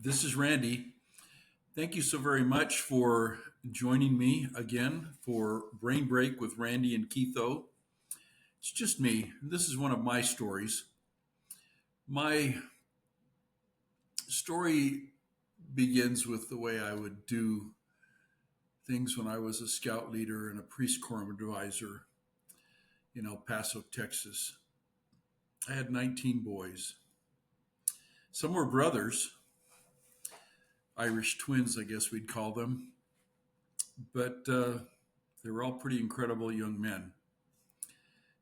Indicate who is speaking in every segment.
Speaker 1: This is Randy. Thank you so very much for joining me again for Brain Break with Randy and KeithO. It's just me. This is one of my stories. My story begins with the way I would do things when I was a scout leader and a priest quorum advisor in El Paso, Texas. I had 19 boys. Some were brothers, Irish twins, I guess we'd call them, but they were all pretty incredible young men.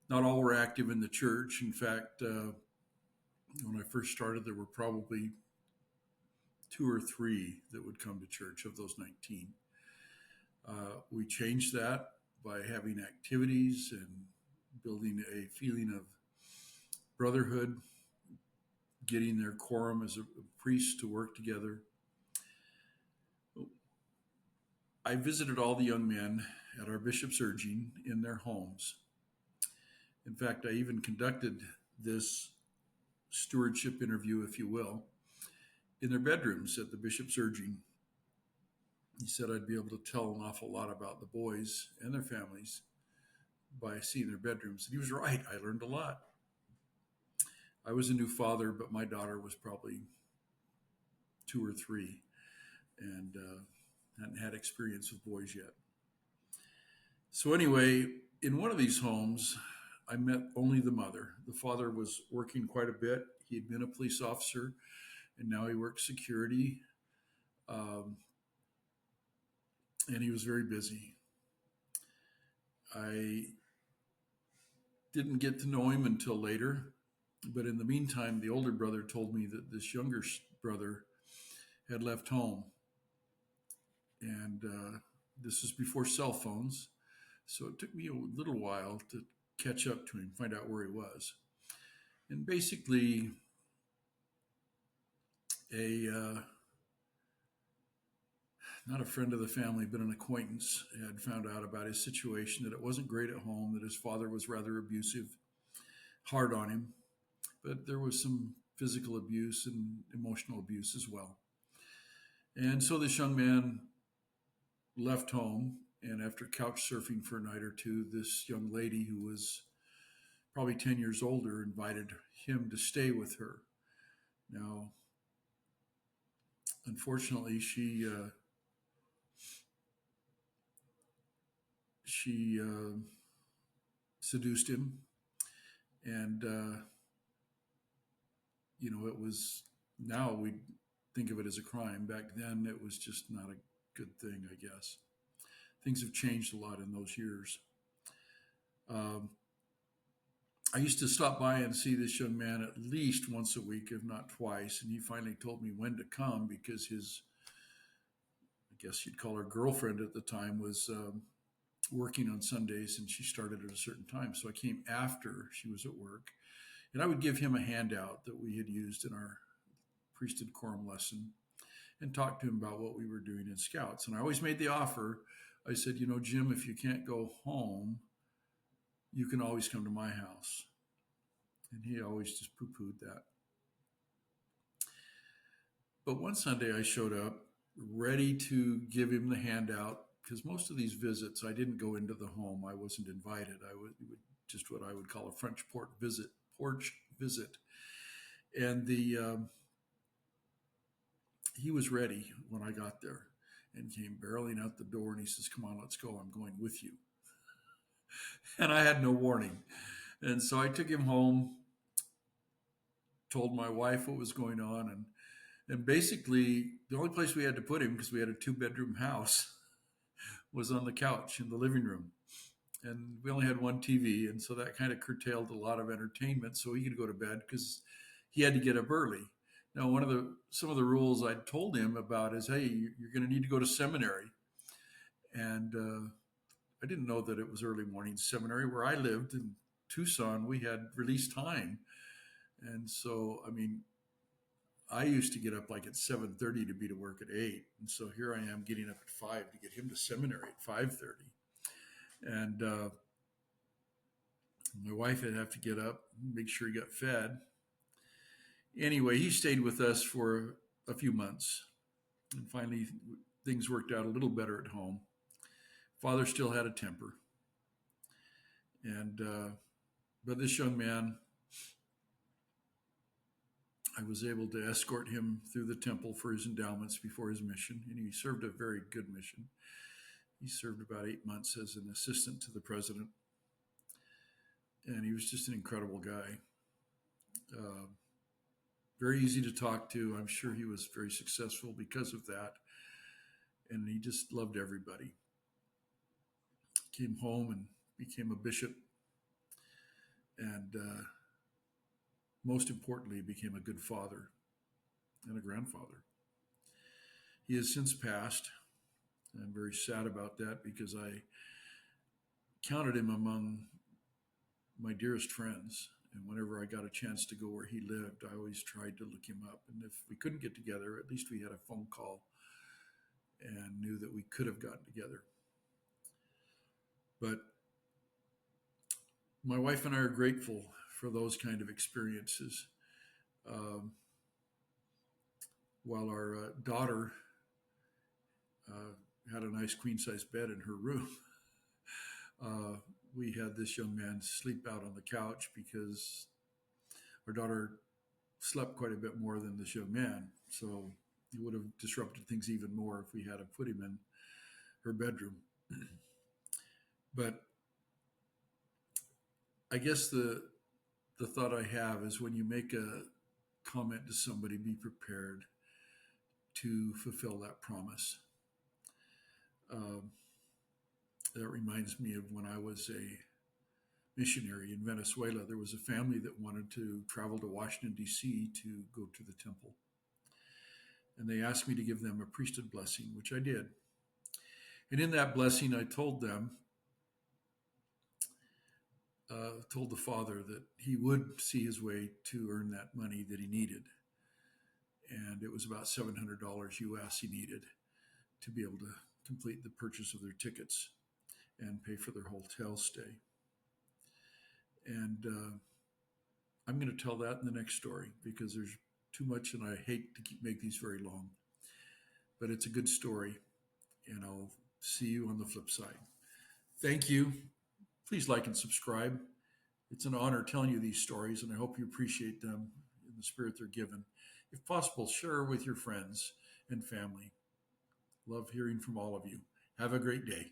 Speaker 1: Not all were active in the church. In fact, when I first started, there were probably two or three that would come to church of those 19. We changed that by having activities and building a feeling of brotherhood, getting their quorum as a priest to work together. I visited all the young men at our bishop's urging in their homes. In fact, I even conducted this stewardship interview, if you will, in their bedrooms at the bishop's urging. He said I'd be able to tell an awful lot about the boys and their families by seeing their bedrooms. And he was right. I learned a lot. I was a new father, but my daughter was probably two or three and hadn't had experience with boys yet. So anyway, in one of these homes, I met only the mother. The father was working quite a bit. He had been a police officer, and now he works security. Um, and he was very busy. I didn't get to know him until later, but in the meantime, the older brother told me that this younger brother had left home. And this is before cell phones, so it took me a little while to catch up to him, find out where he was. And basically, a not a friend of the family, but an acquaintance had found out about his situation, that it wasn't great at home, that his father was rather abusive, hard on him, but there was some physical abuse and emotional abuse as well. And so this young man left home, and after couch surfing for a night or two, this young lady who was probably 10 years older invited him to stay with her. Now, unfortunately, she seduced him, and it was, now we think of it as a crime. Back then, it was just not a good thing, I guess. Things have changed a lot in those years. Um, I used to stop by and see this young man at least once a week, if not twice, and he finally told me when to come because his, I guess you'd call her girlfriend at the time, was working on Sundays, and she started at a certain time. So I came after she was at work, and I would give him a handout that we had used in our priesthood quorum lesson and talk to him about what we were doing in Scouts. And I always made the offer. I said, Jim, if you can't go home, you can always come to my house. And he always just poo-pooed that. But one Sunday I showed up ready to give him the handout, because most of these visits, I didn't go into the home. I wasn't invited. I would just what I would call a French porch visit. And he was ready when I got there and came barreling out the door, and he says, "Come on, let's go. I'm going with you." And I had no warning. And so I took him home, told my wife what was going on, and basically the only place we had to put him, because we had a 2-bedroom house, was on the couch in the living room. And we only had one TV, and so that kind of curtailed a lot of entertainment, so he could go to bed because he had to get up early. Now, some of the rules I'd told him about is, hey, you're going to need to go to seminary. And I didn't know that it was early morning seminary. Where I lived in Tucson, we had release time. And so, I mean, I used to get up like at 7:30 to be to work at 8. And so here I am getting up at 5 to get him to seminary at 5:30. And my wife would have to get up, make sure he got fed. Anyway, he stayed with us for a few months. And finally, things worked out a little better at home. Father still had a temper. And, but this young man, I was able to escort him through the temple for his endowments before his mission. And he served a very good mission. He served about 8 months as an assistant to the president. And he was just an incredible guy. Uh, very easy to talk to. I'm sure he was very successful because of that. And he just loved everybody. Came home and became a bishop. And most importantly, became a good father and a grandfather. He has since passed. I'm very sad about that because I counted him among my dearest friends. And whenever I got a chance to go where he lived, I always tried to look him up. And if we couldn't get together, at least we had a phone call and knew that we could have gotten together. But my wife and I are grateful for those kind of experiences. Um, while our daughter had a nice queen size bed in her room, uh, we had this young man sleep out on the couch because our daughter slept quite a bit more than this young man. So it would have disrupted things even more if we had to put him in her bedroom. But I guess the thought I have is when you make a comment to somebody, be prepared to fulfill that promise. Um, that reminds me of when I was a missionary in Venezuela. There was a family that wanted to travel to Washington, D.C. to go to the temple. And they asked me to give them a priesthood blessing, which I did. And in that blessing, I told the father that he would see his way to earn that money that he needed. And it was about $700 US he needed to be able to complete the purchase of their tickets and pay for their hotel stay. And I'm going to tell that in the next story because there's too much and I hate to make these very long. But it's a good story, and I'll see you on the flip side. Thank you. Please like and subscribe. It's an honor telling you these stories, and I hope you appreciate them in the spirit they're given. If possible, share with your friends and family. Love hearing from all of you. Have a great day.